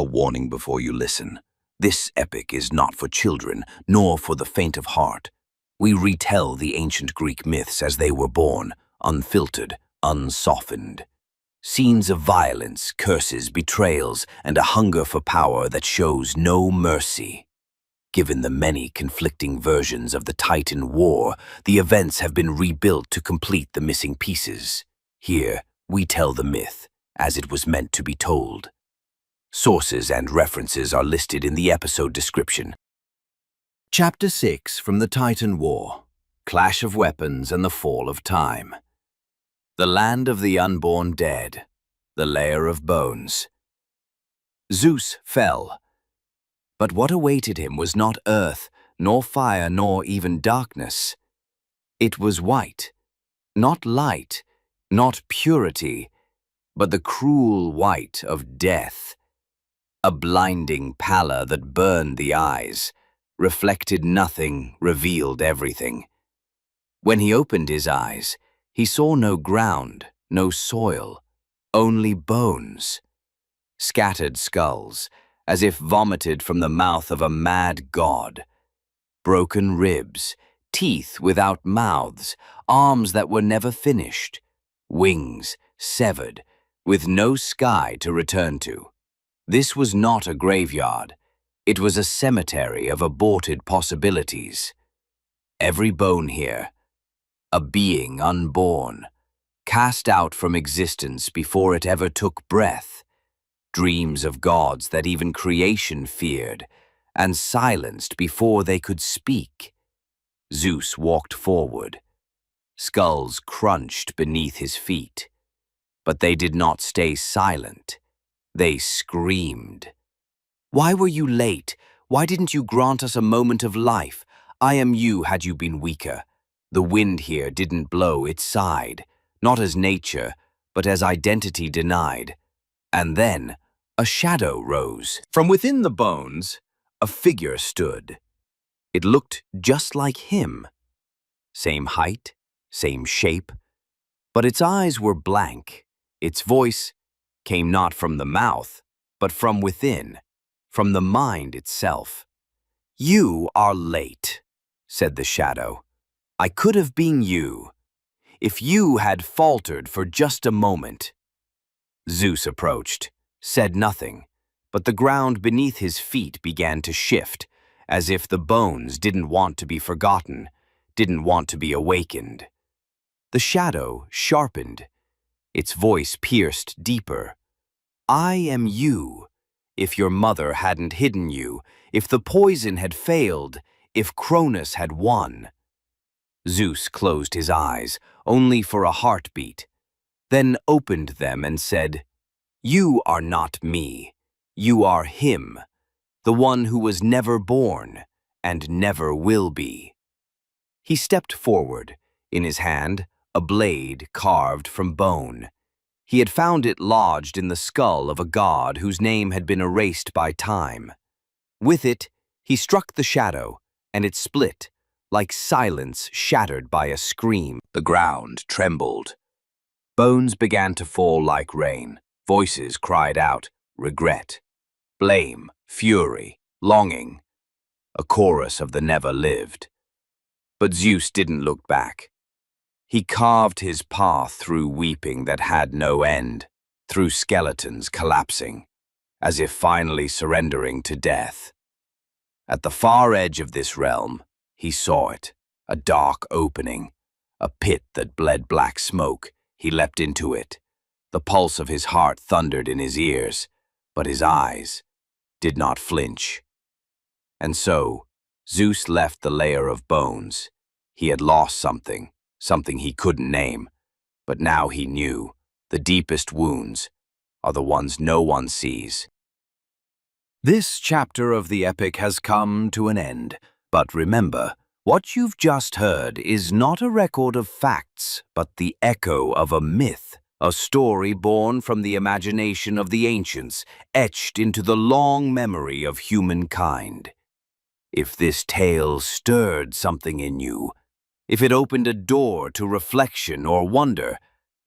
warning before you listen. This epic is not for children, nor for the faint of heart. We retell the ancient Greek myths as they were born, unfiltered, unsoftened. Scenes of violence, curses, betrayals, and a hunger for power that shows no mercy. Given the many conflicting versions of the Titan War, the events have been rebuilt to complete the missing pieces. Here, we tell the myth as it was meant to be told. Sources and references are listed in the episode description. Chapter 6 from the Titan War, Clash of Weapons and the Fall of Time. The land of the unborn dead, the layer of bones. Zeus fell, but what awaited him was not earth, nor fire, nor even darkness. It was white, not light, not purity, but the cruel white of death. A blinding pallor that burned the eyes, reflected nothing, revealed everything. When he opened his eyes, he saw no ground, no soil, only bones. Scattered skulls, as if vomited from the mouth of a mad god. Broken ribs, teeth without mouths, arms that were never finished, wings severed, with no sky to return to. This was not a graveyard. It was a cemetery of aborted possibilities. Every bone here, a being unborn, cast out from existence before it ever took breath, dreams of gods that even creation feared, and silenced before they could speak. Zeus walked forward. Skulls crunched beneath his feet. But they did not stay silent. They screamed. "Why were you late? Why didn't you grant us a moment of life? I am you had you been weaker. The wind here didn't blow, it sighed, not as nature, but as identity denied." And then a shadow rose. From within the bones, a figure stood. It looked just like him. Same height, same shape, but its eyes were blank. Its voice came not from the mouth, but from within, from the mind itself. "You are late," said the shadow. "I could have been you, if you had faltered for just a moment." Zeus approached, said nothing, but the ground beneath his feet began to shift, as if the bones didn't want to be forgotten, didn't want to be awakened. The shadow sharpened. Its voice pierced deeper. "I am you. If your mother hadn't hidden you, if the poison had failed, if Cronus had won." Zeus closed his eyes, only for a heartbeat, then opened them and said, "You are not me. You are him, the one who was never born and never will be." He stepped forward, in his hand a blade carved from bone. He had found it lodged in the skull of a god whose name had been erased by time. With it, he struck the shadow, and it split, like silence shattered by a scream. The ground trembled. Bones began to fall like rain. Voices cried out, regret, blame, fury, longing. A chorus of the never-lived. But Zeus didn't look back. He carved his path through weeping that had no end, through skeletons collapsing, as if finally surrendering to death. At the far edge of this realm, he saw it, a dark opening, a pit that bled black smoke. He leapt into it. The pulse of his heart thundered in his ears, but his eyes did not flinch. And so, Zeus left the layer of bones. He had lost something he couldn't name, but now he knew the deepest wounds are the ones no one sees. This chapter of the epic has come to an end, but remember, what you've just heard is not a record of facts, but the echo of a myth, a story born from the imagination of the ancients, etched into the long memory of humankind. If this tale stirred something in you, if it opened a door to reflection or wonder,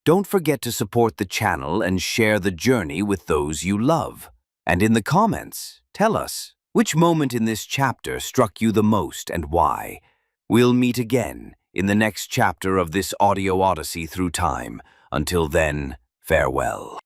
don't forget to support the channel and share the journey with those you love. And in the comments, tell us which moment in this chapter struck you the most and why. We'll meet again in the next chapter of this audio odyssey through time. Until then, farewell.